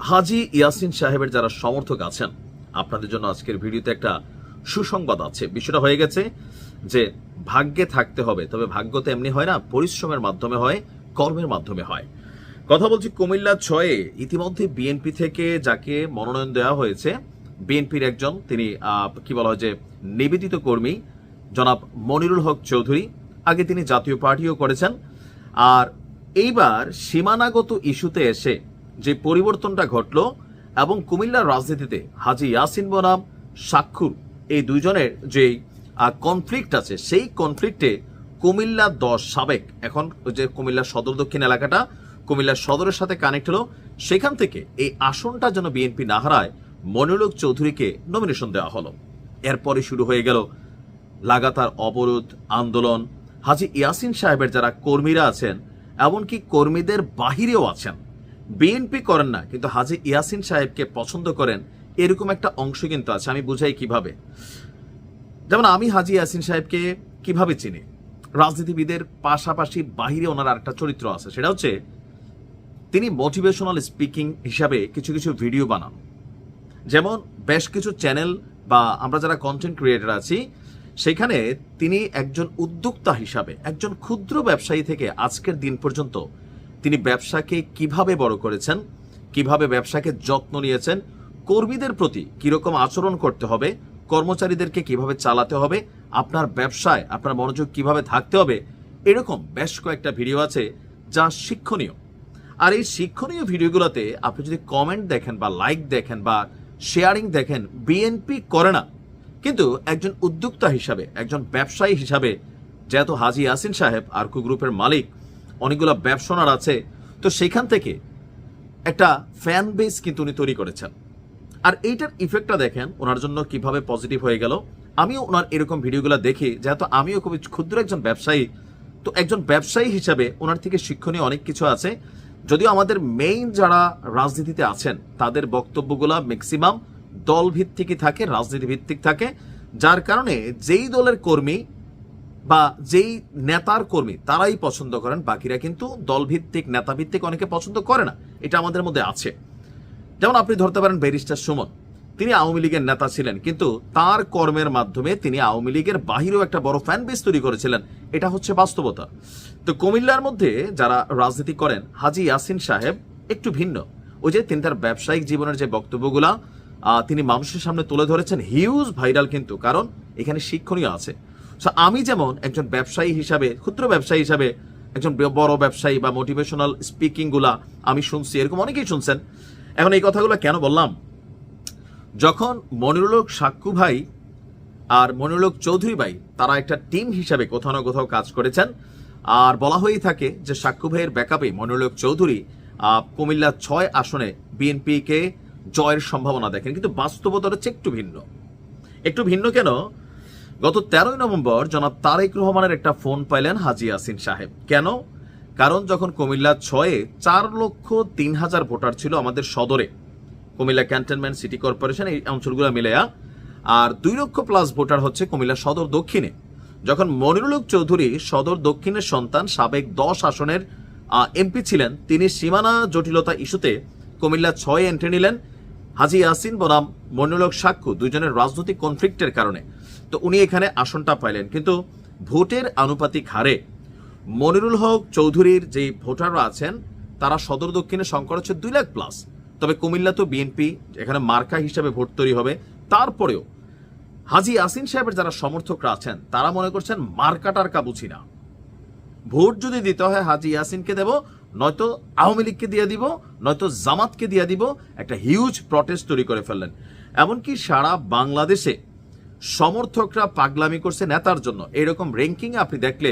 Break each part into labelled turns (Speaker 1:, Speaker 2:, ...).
Speaker 1: হাজী ইয়াসিন সাহেবের যারা সমর্থক আছেন, আপনাদের জন্য আজকের ভিডিওতে একটা সুসংবাদ আছে। বিষয়টা হয়ে গেছে যে ভাগ্যে থাকতে হবে, তবে ভাগ্য তো এমনি হয় না, পরিশ্রমের মাধ্যমে হয়, কর্মের মাধ্যমে হয়। কথা বলছি কুমিল্লা 6-এ ইতিমধ্যে বিএনপি থেকে যাকে মনোনয়ন দেওয়া হয়েছে, বিএনপির একজন তিনি কি বলা হয় যে নিবেদিত কর্মী জনাব মনিরুল হক চৌধুরী। আগে তিনি জাতীয় পার্টিও করেছেন, আর এইবার সীমানাগত ইস্যুতে এসে যে পরিবর্তনটা ঘটল এবং কুমিল্লার রাজনীতিতে হাজী ইয়াসিন বনাম সাক্ষুর এই দুইজনের যে কনফ্লিক্ট আছে, সেই কনফ্লিক্টে কুমিল্লা 10 সাবেক, এখন যে কুমিল্লা সদর দক্ষিণ এলাকাটা কুমিল্লা সদরের সাথে কানেক্ট হলো, সেখান থেকে এই আসনটা যেন বিএনপি না হারায় মনিরুল হক চৌধুরীকে নমিনেশন দেওয়া হলো। এরপরে শুরু হয়ে গেল লাগাতার অবরোধ, আন্দোলন। হাজী ইয়াসিন সাহেবের যারা কর্মীরা আছেন, এমনকি কর্মীদের বাহিরেও আছেন, বিএনপি করেন না কিন্তু হাজী ইয়াসিন সাহেবকে পছন্দ করেন, এরকম একটা অংশ কিন্তু আছে। আমি বুঝাই কিভাবে। যেমন আমি হাজী ইয়াসিন সাহেবকে কিভাবে চিনি, রাজনীতিবিদের পাশাপাশি বাহিরে ওনার আরেকটা চরিত্র আছে, সেটা হচ্ছে তিনি মোটিভেশনাল স্পিকিং হিসাবে কিছু কিছু ভিডিও বানান। যেমন বেশ কিছু চ্যানেল বা আমরা যারা কন্টেন্ট ক্রিয়েটর আছি, সেখানে তিনি একজন উদ্যোক্তা হিসাবে, একজন ক্ষুদ্র ব্যবসায়ী থেকে আজকের দিন পর্যন্ত তিনি ব্যবসাকে কিভাবে বড় করেছেন, কিভাবে ব্যবসাকে যত্ন নিয়েছেন, কর্মীদের প্রতি কিরকম আচরণ করতে হবে, কর্মচারীদেরকে কিভাবে চালাতে হবে, আপনার ব্যবসায় আপনার মনোযোগ কিভাবে থাকতে হবে, এরকম বেশ কয়েকটা ভিডিও আছে যা শিক্ষণীয়। আর এই শিক্ষণীয় ভিডিওগুলোতে আপনি যদি কমেন্ট দেখেন বা লাইক দেখেন বা শেয়ারিং দেখেন, বিএনপি করে না, কিন্তু একজন উদ্যোক্তা হিসাবে, একজন ব্যবসায়ী হিসাবে, যেহেতু হাজী ইয়াসিন সাহেব আরকু গ্রুপের মালিক, অনেকগুলো ব্যবসানার আছে, তো সেখান থেকে একটা ফ্যান বেস কিন্তু উনি তৈরি করেছেন। আর এইটার ইফেক্টটা দেখেন ওনার জন্য কিভাবে পজিটিভ হয়ে গেল। আমিও ওনার এরকম ভিডিওগুলো দেখি, যেহেতু আমিও খুবই ক্ষুদ্র একজন ব্যবসায়ী, তো একজন ব্যবসায়ী হিসাবে ওনার থেকে শিক্ষণীয় অনেক কিছু আছে। যদিও আমাদের মেইন যারা রাজনীতিতে আছেন তাদের বক্তব্যগুলো ম্যাক্সিমাম দল ভিত্তিকই থাকে, রাজনীতি ভিত্তিক থাকে, যার কারণে যেই দলের কর্মী বা যেই নেতার কর্মী তারাই পছন্দ করেন, বাকিরা কিন্তু দলভিত্তিক নেতাভিত্তিক অনেকে পছন্দ করে না। এটা আমাদের মধ্যে আছে। যেমন আপনি ধরতে পারেন ব্যারিস্টার সুমন, তিনি আওয়ামী লীগের নেতা ছিলেন, কিন্তু তার কর্মের মাধ্যমে তিনি আওয়ামী লীগের বাহিরেও একটা বড় ফ্যান বেস তৈরি করেছিলেন। এটা হচ্ছে বাস্তবতা। তো কুমিল্লার মধ্যে যারা রাজনীতি করেন, হাজী ইয়াসিন সাহেব একটু ভিন্ন। ওই যে তিনি তার ব্যবসায়িক জীবনের যে বক্তব্যগুলা তিনি মানুষের সামনে তুলে ধরেছেন, হিউজ ভাইরাল কিন্তু, কারণ এখানে শিক্ষণীয় আছে। আমি যেমন একজন ব্যবসায়ী হিসাবে, ক্ষুদ্র ব্যবসায়ী হিসাবে, একজন বড় ব্যবসায়ী বা মোটিভেশনাল স্পিকিং গুলা আমি শুনছি, এরকম অনেকেই শুনছেন। এখন এই কথাগুলো কেন বললাম, যখন মনিরুল হক সাক্ষু ভাই আর মনিরুল হক চৌধুরী ভাই তারা একটা টিম হিসাবে কোথাও না কোথাও কাজ করেছেন, আর বলা হয়েই থাকে যে সাক্ষু ভাইয়ের ব্যাকআপে মনিরুল হক চৌধুরী কুমিল্লা 6 আসনে বিএনপিকে জয়ের সম্ভাবনা দেখেন, কিন্তু বাস্তবতা হচ্ছে একটু ভিন্ন। একটু ভিন্ন কেন? গত 13 নভেম্বর জনাব তারেক রহমানের একটা ফোন পাইলেন হাজী ইয়াসিন সাহেব। কেন? কারণ যখন কুমিল্লা 6-এ 4,03,000 ভোটার ছিল আমাদের সদরে, কুমিল্লা ক্যান্টনমেন্ট, সিটি কর্পোরেশন, এই অঞ্চলগুলো মিলেয়া, আর 2 লক্ষ প্লাস ভোটার হচ্ছে কুমিল্লা সদর দক্ষিণে। যখন মনিরুল হক চৌধুরী সদর দক্ষিণের সন্তান, সাবেক 10 আসনের এমপি ছিলেন, তিনি সীমানা জটিলতা ইস্যুতে কুমিল্লা 6-এ এন্ট্রি নিলেন হাজী ইয়াসিন বনাম মনিরুল হক সাক্ষু দুজনের রাজনৈতিক কনফ্লিক্টের কারণে। তো উনি এখানে আসনটা পাইলেন, কিন্তু ভোটের আনুপাতিক হারে মনিরুল হক চৌধুরীর যে ভোটাররা আছেন তারা সদর দক্ষিণে সংখ্যা হচ্ছে 2 লাখ প্লাস। তবে কুমিল্লা তো বিএনপি এখানে মার্কা হিসাবে ভোট তৈরি হবে। তারপরেও হাজী ইয়াসিন সাহেবের যারা সমর্থকরা আছেন তারা মনে করছেন মার্কা টার্কা বুঝি না, ভোট যদি দিতে হয় হাজী ইয়াসিনকে দেব, নয়তো আওয়ামী লীগকে দিয়ে দিব, নয়তো জামাতকে দিয়ে দিব। একটা হিউজ প্রটেস্ট তৈরি করে ফেললেন। এমনকি সারা বাংলাদেশে সমর্থকরা পাগলামি করছে নেতার জন্য। এরকম র্যাঙ্কিং আপনি দেখলে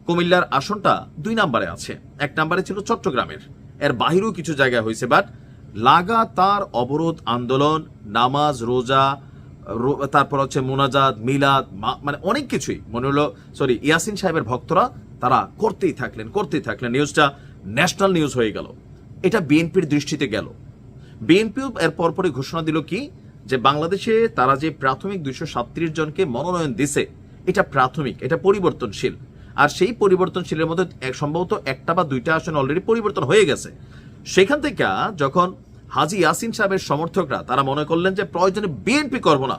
Speaker 1: কুমিল্লার আসনটা 2 নম্বরে আছে, 1 নম্বরে ছিল চট্টগ্রামের, এর বাহিরেও কিছু জায়গায় হয়েছে। বাট লাগাতার অবরোধ, আন্দোলন, নামাজ, রোজা, তারপর হচ্ছে মুনাজাত, মিলাদ, মানে অনেক কিছুই ইয়াসিন সাহেবের ভক্তরা তারা করতেই থাকলেন। নিউজটা ন্যাশনাল নিউজ হয়ে গেল। এটা বিএনপির দৃষ্টিতে গেল। বিএনপিও এর পরপরই ঘোষণা দিল কি, যে বাংলাদেশে তারা যে প্রাথমিক 237 জনকে মনোনয়ন দিছে, এটা প্রাথমিক, এটা পরিবর্তনশীল। আর সেই পরিবর্তনশীলের মধ্যে সম্ভবত 1টা বা 2টা আসন অলরেডি পরিবর্তন হয়ে গেছে। সেখান থেকে যখন হাজী ইয়াসিন সাহেবের সমর্থকরা তারা মনে করলেন যে প্রয়োজনে বিএনপি করব না,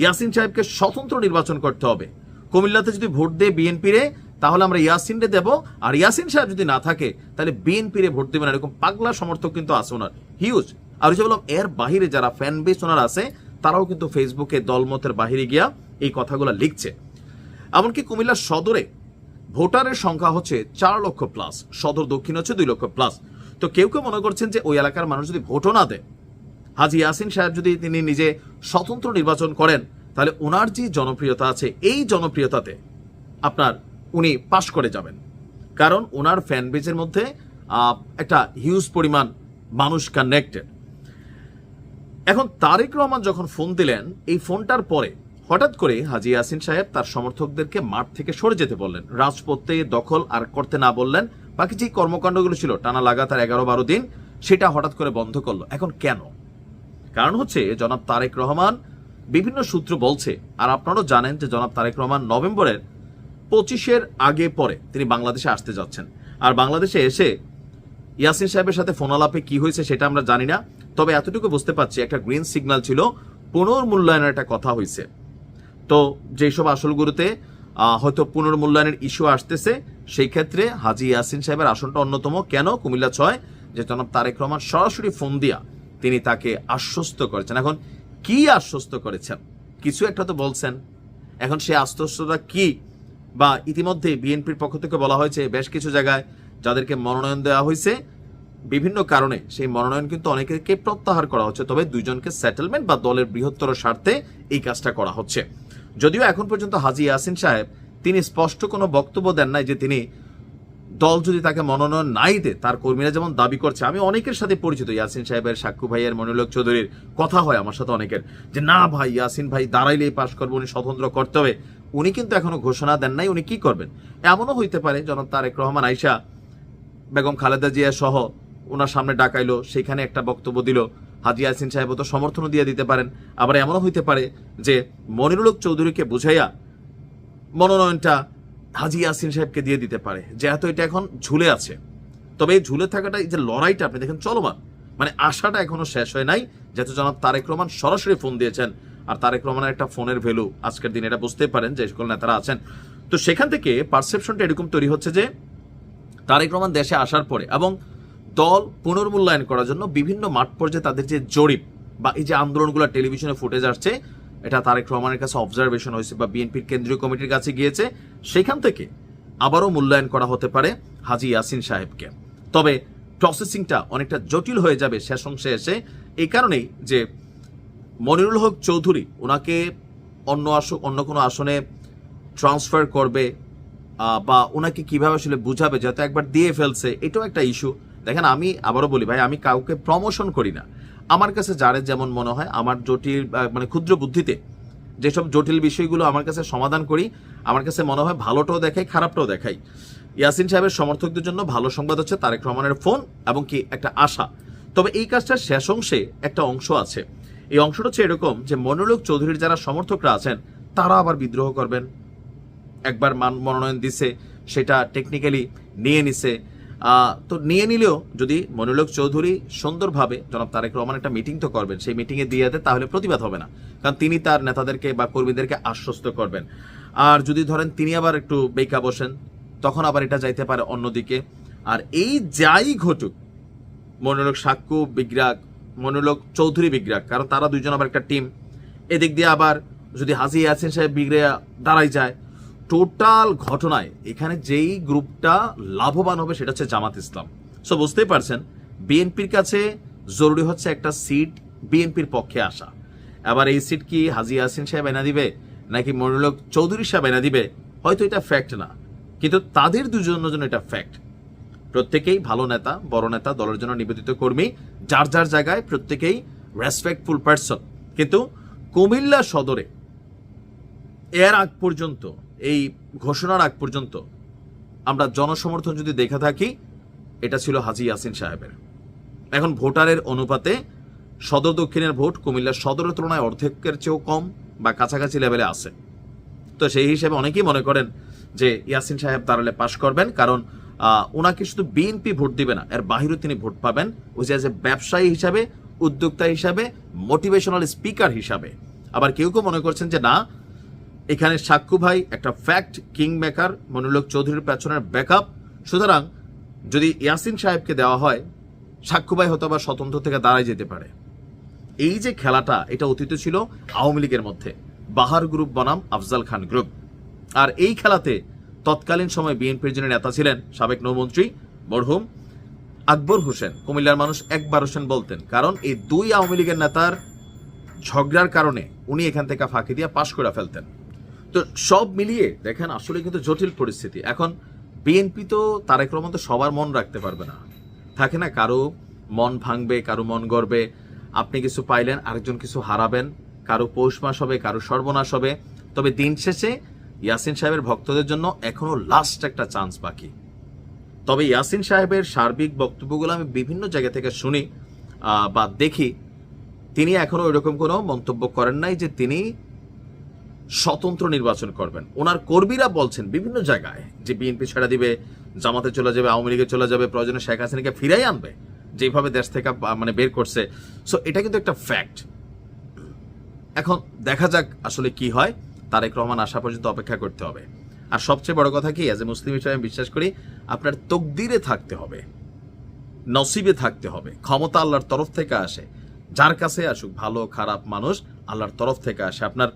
Speaker 1: ইয়াসিন সাহেবকে স্বতন্ত্র নির্বাচন করতে হবে। কুমিল্লাতে যদি ভোট দেয় বিএনপি রে, তাহলে আমরা ইয়াসিনরে দেব, আর ইয়াসিন সাহেব যদি না থাকে তাহলে বিএনপি রে ভোট দেবেন। এরকম পাগলা সমর্থক কিন্তু আছে ওনার, হিউজ। আর ওই যে বললাম, এর বাহিরে যারা ফ্যান বেস ওনার আছে তারাও কিন্তু ফেসবুকে দলমতের বাহিরে গিয়া এই কথাগুলো লিখছে। এমনকি কুমিল্লা সদরে ভোটারের সংখ্যা হচ্ছে 4 লক্ষ প্লাস, সদর দক্ষিণ হচ্ছে 2 লক্ষ প্লাস। তো কেউ কেউ মনে করছেন যে ওই এলাকার মানুষ যদি ভোটও না দেয়, হাজী ইয়াসিন সাহেব যদি তিনি নিজে স্বতন্ত্র নির্বাচন করেন, তাহলে ওনার যে জনপ্রিয়তা আছে এই জনপ্রিয়তাতে আপনার উনি পাশ করে যাবেন। কারণ ওনার ফ্যান বেজের মধ্যে একটা হিউজ পরিমাণ মানুষ কানেক্টেড। এখন তারেক রহমান যখন ফোন দিলেন, এই ফোনটার পরে হঠাৎ করে হাজী ইয়াসিন সাহেব তার সমর্থকদেরকে মাঠ থেকে সরে যেতে বললেন, রাজপথে দখল আর করতে না বললেন। বাকি যে কর্মকাণ্ডগুলো ছিল টানা লাগাতার 11-12 দিন, সেটা হঠাৎ করে বন্ধ করলো। এখন কেন? কারণ হচ্ছে জনাব তারেক রহমান, বিভিন্ন সূত্র বলছে, আর আপনারাও জানেন যে জনাব তারেক রহমান নভেম্বরের 25-এর আগে পরে তিনি বাংলাদেশে আসতে যাচ্ছেন। আর বাংলাদেশে এসে ইয়াসিন সাহেবের সাথে ফোনালাপে কি হয়েছে সেটা আমরা জানি না, তবে এতটুকু বুঝতে পারছি একটা গ্রিন সিগন্যাল ছিল, পুনর্মূল্যায়নের একটা কথা হয়েছে। তো যেসব আসলগুলোতে হয়তো পুনর্মূল্যায়নের ইস্যু আসতেছে, সেই ক্ষেত্রে হাজী ইয়াসিন সাহেবের আসনটা অন্যতম। কেন? কুমিল্লা 6 যে জনাব তারেক রহমান সরাসরি ফোন দিয়া তিনি তাকে আশ্বস্ত করেছেন। এখন কি আশ্বস্ত করেছেন? কিছু একটা তো বলছেন। এখন সে আশ্বস্ততা কি? বা ইতিমধ্যে বিএনপির পক্ষ থেকে বলা হয়েছে বেশ কিছু জায়গায় যাদেরকে মনোনয়ন দেওয়া হয়েছে বিভিন্ন কারণে সেই মনোনয়ন কিন্তু অনেকে প্রত্যাহার করা হচ্ছে, তবে 2 জনকে সেটেলমেন্ট বা দলের বৃহত্তর স্বার্থে এই কাজটা করা হচ্ছে। যদিও এখন পর্যন্ত হাজী ইয়াসিন সাহেব তিনি স্পষ্ট কোনো বক্তব্য দেন নাই যে তিনি দল যদি তাকে মনোনয়ন নাই দেয়, তার কর্মীরা যেমন দাবি করছে। আমি অনেকের সাথে পরিচিত, ইয়াসিন সাহেবের, সাক্কু ভাইয়ের, মনিরুল চৌধুরীর কথা হয় আমার সাথে অনেকের, যে না ভাই ইয়াসিন ভাই দাঁড়াইলেই পাশ করবো, উনি স্বতন্ত্র করতে হবে। উনি কিন্তু এখনো ঘোষণা দেন নাই উনি কি করবেন। এমনও হইতে পারে জনাব তারেক রহমান আইসা বেগম খালেদা জিয়া সহ ওনার সামনে ডাকাইলো, সেখানে একটা বক্তব্য দিল, হাজী ইয়াসিন সাহেব তো সমর্থনও দিয়ে দিতে পারেন। আবার এমনও হইতে পারে যে মনিরুল চৌধুরীকে বুঝাইয়া মনোনয়নটা হাজী ইয়াসিন সাহেবকে দিয়ে দিতে পারে, যেহেতু এটা এখন ঝুলে আছে। তবে এই ঝুলে থাকাটা, এই যে লড়াইটা আপনি দেখেন চলমান, মানে আশাটা এখনো শেষ হয় নাই, যেহেতু জনাব তারেক রহমান সরাসরি ফোন দিয়েছেন। আর তারেক রহমানের একটা ফোনের ভ্যালু আজকের দিনে এটা বুঝতে পারেন যে সকল নেতারা আছেন। তো সেখান থেকে পারসেপশনটা এরকম তৈরি হচ্ছে যে তারেক রহমান দেশে আসার পরে এবং দল পুনর্মূল্যায়ন করার জন্য বিভিন্ন মাঠ পর্যায়ে তাদের যে জরিপ বা এই যে আন্দোলনগুলো টেলিভিশনে ফুটেজ আসছে, এটা তারেক রহমানের কাছে অবজারভেশন হয়েছে বা বিএনপির কেন্দ্রীয় কমিটির কাছে গিয়েছে, সেখান থেকে আবারও মূল্যায়ন করা হতে পারে হাজী ইয়াসিন সাহেবকে। তবে প্রসেসিংটা অনেকটা জটিল হয়ে যাবে শেষ অংশে এসে, এই কারণেই যে মনিরুল হক চৌধুরী ওনাকে অন্য কোনো আসনে ট্রান্সফার করবে বা ওনাকে কিভাবে আসলে বুঝাবে, যাতে একবার দিয়ে ফেলছে, এটাও একটা ইস্যু। দেখেন, আমি আবারও বলি ভাই, আমি কাউকে প্রমোশন করি না। আমার কাছে যারে যেমন মনে হয়, আমার জটিল মানে ক্ষুদ্র বুদ্ধিতে যেসব জটিল বিষয়গুলো আমার কাছে সমাধান করি, আমার কাছে মনে হয় ভালোটাও দেখাই, খারাপটাও দেখাই। ইয়াসিন সাহেবের সমর্থকদের জন্য ভালো সংবাদ হচ্ছে তারেক রহমানের ফোন এবং কি একটা আশা। তবে এই কাজটার শেষ অংশে একটা অংশ আছে, এই অংশটা হচ্ছে এরকম যে মনিরুল হক চৌধুরীর যারা সমর্থকরা আছেন তারা আবার বিদ্রোহ করবেন। একবার মনোনয়ন দিছে, সেটা টেকনিক্যালি নিয়ে নিছে, তো নিয়ে নিলেও যদি মনিরুল হক চৌধুরী সুন্দরভাবে জনাব তারেক রহমান একটা মিটিং তো করবেন, সেই মিটিংয়ে দিয়ে দেয়, তাহলে প্রতিবাদ হবে না, কারণ তিনি তার নেতাদেরকে বা কর্মীদেরকে আশ্বস্ত করবেন। আর যদি ধরেন তিনি আবার একটু বেকা বসেন, তখন আবার এটা যাইতে পারে অন্যদিকে। আর এই যাই ঘটুক, মনিরুল হক সাক্কু বিগ্রাগ, মনিরুল হক চৌধুরী বিগ্রাগ, কারণ তারা 2জন আবার একটা টিম। এদিক দিয়ে আবার যদি হাজী ইয়াসিন সাহেব বিগ্রে দাঁড়াই যায়, টোটাল ঘটনায় এখানে যেই গ্রুপটা লাভবান হবে সেটা হচ্ছে জামাত ইসলাম। সো বুঝতেই পারছেন, বিএনপির কাছে জরুরি হচ্ছে একটা সিট বিএনপির পক্ষে আসা। আবার এই সিট কি হাজী ইয়াসিন সাহেব এনে দিবে নাকি মনিরুল হক চৌধুরী সাহেব এনে দিবে, হয়তো এটা ফ্যাক্ট না, কিন্তু তাদের 2জনের জন্য এটা ফ্যাক্ট। প্রত্যেকেই ভালো নেতা, বড় নেতা, দলের জন্য নিবেদিত কর্মী, যার যার জায়গায় প্রত্যেকেই রেসপেক্টফুল পারসন। কিন্তু কুমিল্লা সদরে এর আগ পর্যন্ত, এই ঘোষণার আগ পর্যন্ত আমরা জনসমর্থন যদি দেখে থাকি, এটা ছিল হাজী ইয়াসিন সাহেবের। এখন ভোটারের অনুপাতে সদর দক্ষিণের ভোট কুমিল্লা সদরের তুলনায় অর্ধেকের চেয়েও কম বা কাছাকাছি লেভেলে আছে। তো সেই হিসেবে অনেকেই মনে করেন যে ইয়াসিন সাহেব দাঁড়ালে পাশ করবেন, কারণ ওনাকে শুধু বিএনপি ভোট দিবে না, এর বাহিরেও তিনি ভোট পাবেন ওই যে ব্যবসায়ী হিসাবে, উদ্যোক্তা হিসাবে, মোটিভেশনাল স্পিকার হিসাবে। আবার কেউ কেউ মনে করছেন যে না, এখানে সাক্কু ভাই একটা fact king maker, Monirul Haque চৌধুরীর পেছনের ব্যাকআপ, সুতরাং যদি ইয়াসিন সাহেবকে দেওয়া হয় সাক্কু ভাই হয়তো আবার স্বতন্ত্র থেকে দাঁড়ায় যেতে পারে। এই যে খেলাটা, এটা অতীত ছিল আওয়ামী লীগের মধ্যে, বাহার গ্রুপ বনাম আফজাল খান গ্রুপ। আর এই খেলাতে তৎকালীন সময় বিএনপির যিনি নেতা ছিলেন সাবেক নৌমন্ত্রী মরহুম আকবর হোসেন, কুমিল্লার মানুষ একবার হোসেন বলতেন, কারণ এই দুই আওয়ামী লীগের নেতার ঝগড়ার কারণে উনি এখান থেকে ফাঁকি দিয়ে পাশ করে ফেলতেন। তো সব মিলিয়ে দেখেন আসলে কিন্তু জটিল পরিস্থিতি। এখন বিএনপি তো তারেক রহমান তো সবার মন রাখতে পারবে না, থাকে না, কারো মন ভাঙবে, কারো মন গড়বে, আপনি কিছু পাইলেন আরেকজন কিছু হারাবেন, কারো পৌষ মাস হবে, কারো সর্বনাশ হবে। তবে দিন শেষে ইয়াসিন সাহেবের ভক্তদের জন্য এখনো লাস্ট একটা চান্স বাকি। তবে ইয়াসিন সাহেবের সার্বিক বক্তব্যগুলো আমি বিভিন্ন জায়গা থেকে শুনি বা দেখি, তিনি এখনো ওইরকম কোনো মন্তব্য করেন নাই যে তিনি স্বতন্ত্র নির্বাচন করবেন। ওনার কর্মীরা বলছেন বিভিন্ন জায়গায় যে বিএনপি ছেড়ে দিবে, জামাতে চলে যাবে, আওয়ামী লীগে চলে যাবে, প্রয়োজনে শেখ হাসিনাকে ফিরাই আনবে, যেভাবে দেশ থেকে বের করছে। সো এটা কিন্তু একটা ফ্যাক্ট। এখন দেখা যাক আসলে কি হয়, তারেক রহমান আসা পর্যন্ত অপেক্ষা করতে হবে। আর সবচেয়ে বড় কথা কি, অ্যাজ এ মুসলিম হিসেবে আমি বিশ্বাস করি আপনার তকদিরে থাকতে হবে, নসিবে থাকতে হবে। ক্ষমতা আল্লাহর তরফ থেকে আসে, যার কাছে আসুক, ভালো খারাপ মানুষ আল্লাহর তরফ থেকে আসে। আপনার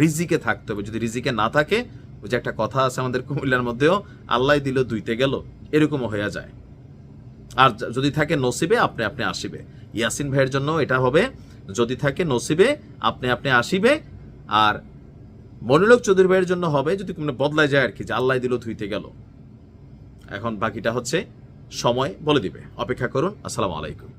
Speaker 1: রিজিকে থাকতে হবে। যদি রিজিকে না থাকে, ওই যে একটা কথা আছে আমাদের কুমিল্লার মধ্যেও, আল্লাহ দিল দুইতে গেল, এরকমও হয়ে যায়। আর যদি থাকে নসিবে, আপনি আপনি আসিবে। ইয়াসিন ভাইয়ের জন্য এটা হবে, যদি থাকে নসিবে আপনি আপনি আসিবে। আর মনিরুল হক চৌধুরী ভাইয়ের জন্য হবে যদি কোনো বদলায় যায় আর কি, যে আল্লাহ দিল ধুইতে গেল। এখন বাকিটা হচ্ছে সময় বলে দিবে, অপেক্ষা করুন। আসসালামু আলাইকুম।